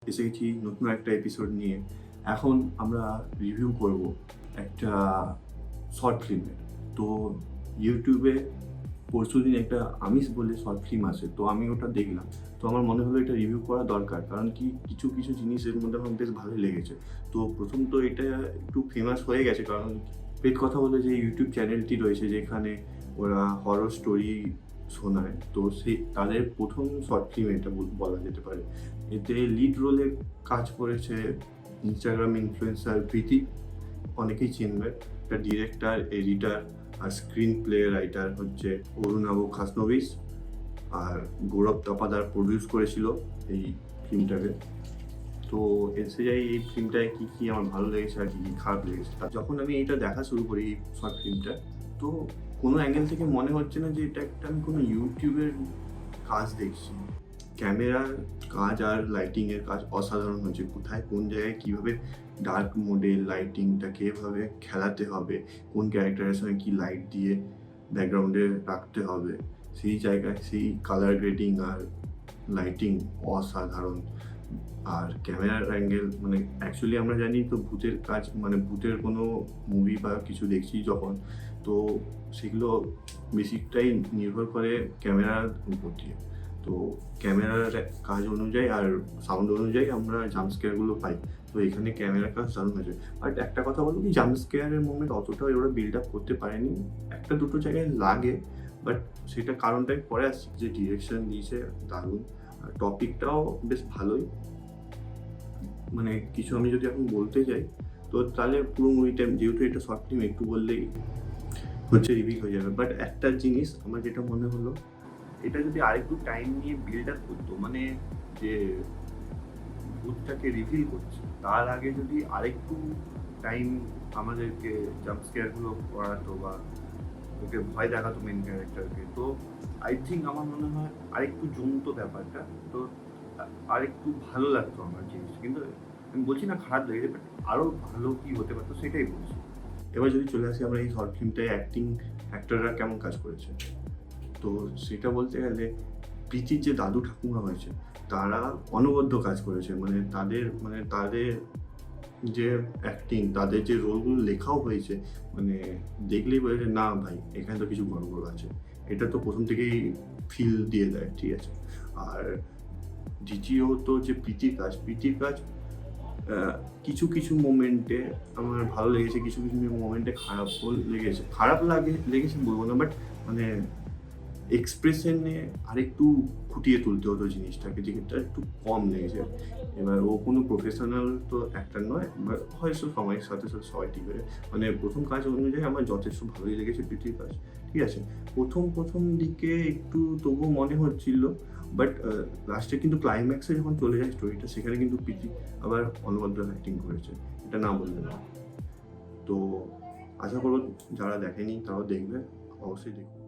এসে গেছি নতুন একটা এপিসোড নিয়ে। এখন আমরা রিভিউ করব একটা শর্ট ফিল্মের। তো ইউটিউবে পরশুদিন একটা আমিষ বলে শর্ট ফিল্ম আসে, তো আমি ওটা দেখলাম। তো আমার মনে হলো এটা রিভিউ করা দরকার, কারণ কি কিছু কিছু জিনিস এর মধ্যে আমার বেশ ভালোই লেগেছে। তো প্রথম তো এটা একটু ফেমাস হয়ে গেছে, কারণ পেট কথা বলে যে ইউটিউব চ্যানেলটি রয়েছে যেখানে ওরা হরর স্টোরি শোনায়, তো সেই তাদের প্রথম শর্ট ফিল্ম এটা বলা যেতে পারে। এতে লিড রোলে কাজ করেছে ইনস্টাগ্রাম ইনফ্লুয়েন্সার প্রীতি, অনেকেই চিনবে। একটা ডিরেক্টর, এডিটার আর স্ক্রিন প্লে রাইটার হচ্ছে অরুণাভ খাসনভিস, আর গৌরব তপাদার প্রডিউস করেছিল এই ফিল্মটাকে। তো এসে যাই এই ফিল্মটায় কী কী আমার ভালো লেগেছে আর কী কী খারাপ লেগেছে। যখন আমি এটা দেখা শুরু করি এই শর্ট ফিল্মটা, তো কোনো অ্যাঙ্গেল থেকে মনে হচ্ছে না যে এটা একটা আমি কোনো ইউটিউবের কাজ দেখছি। ক্যামেরার কাজ আর লাইটিংয়ের কাজ অসাধারণ হয়েছে। কোথায় কোন জায়গায় কীভাবে ডার্ক মোডে লাইটিংটাকে এভাবে খেলাতে হবে, কোন ক্যারেক্টারের সঙ্গে কী লাইট দিয়ে ব্যাকগ্রাউন্ডে রাখতে হবে, সেই জায়গায় সেই কালার গ্রেডিং আর লাইটিং অসাধারণ। আর ক্যামেরার অ্যাঙ্গেল মানে অ্যাকচুয়ালি আমরা জানি তো ভূতের কাজ, মানে ভূতের কোনো মুভি বা কিছু দেখছি যখন, তো সেগুলো বেশিকটাই নির্ভর করে ক্যামেরার উপর দিয়ে। তো ক্যামেরার কাজ অনুযায়ী আর সাউন্ড অনুযায়ী আমরা জাম্পস্কেয়ারগুলো পাই। তো এখানে ক্যামেরার কাজ দারুণ হয়েছে। বাট একটা কথা বলবো কি, জাম্পস্কেয়ারের মোমেন্ট অতটা ওরা বিল্ড আপ করতে পারেনি, একটা দুটো জায়গায় লাগে। বাট সেটা কারণটাই পরে আসছে, যে ডিরেকশন দিয়েছে দারুণ, আর টপিকটাও বেশ ভালোই। মানে কিছু আমি যদি এখন বলতে যাই তো তাহলে পুরো মুভিটা, যেহেতু এটা শর্ট ফিল্ম, একটু বললেই হচ্ছে রিভিউ হয়ে যাবে। বাট একটা জিনিস আমার যেটা মনে হলো, এটা যদি আরেকটু টাইম নিয়ে বিল্ড আপ করতো, মানে যে ভূতটাকে রিভিল করছে তার আগে যদি আরেকটু টাইম আমাদেরকে জাম্পস্কেয়ারগুলো করাতো বা ওকে ভয় দেখাতো মেন ক্যারেক্টারকে, তো আই থিঙ্ক আমার মনে হয় আরেকটু জমতো ব্যাপারটা, তো আরেকটু ভালো লাগতো আমার জিনিস। কিন্তু আমি বলছি না খারাপ লেগেছে, বাট আরও ভালো কী হতে পারতো সেটাই বলছি। এবার যদি চলে আসি আমরা এই শর্ট ফিল্মটায় অ্যাক্টররা কেমন কাজ করেছে, তো সেটা বলতে গেলে প্রীতির যে দাদু ঠাকুমা হয়েছে তারা অনবদ্য কাজ করেছে। তাদের যে অ্যাক্টিং, তাদের যে রোলগুলো লেখাও হয়েছে, মানে দেখলেই বোঝা যায় না ভাই এখানে তো কিছু গড়বড় আছে, এটা তো প্রথম থেকেই ফিল দিয়ে দেয়, ঠিক আছে। আর দ্বিতীয়ত যে প্রীতির কাজ কিছু কিছু মোমেন্টে আমার ভালো লেগেছে, কিছু কিছু মোমেন্টে লেগেছে বলবো না, বাট মানে এক্সপ্রেশনে আরেকটু ফুটিয়ে তুলতে হতো জিনিসটাকে, যেটা একটু কম লেগেছে। এবার ও কোনো প্রফেশনাল তো অ্যাক্টর নয়, বাট হয়তো সময়ের সাথে সাথে সবাই ঠিক হয়ে, মানে প্রথম কাজ অনুযায়ী আমার যথেষ্ট ভালোই লেগেছে প্রীতির কাজ, ঠিক আছে। প্রথম দিকে একটু তবুও মনে হচ্ছিল, বাট লাস্টে কিন্তু ক্লাইম্যাক্সে যখন চলে যায় স্টোরিটা, সেখানে কিন্তু প্রীতি আবার অনবদ্য অ্যাক্টিং করেছে, এটা না বললে না। তো আশা করবো যারা দেখেনি তারাও দেখবে, অবশ্যই দেখবে।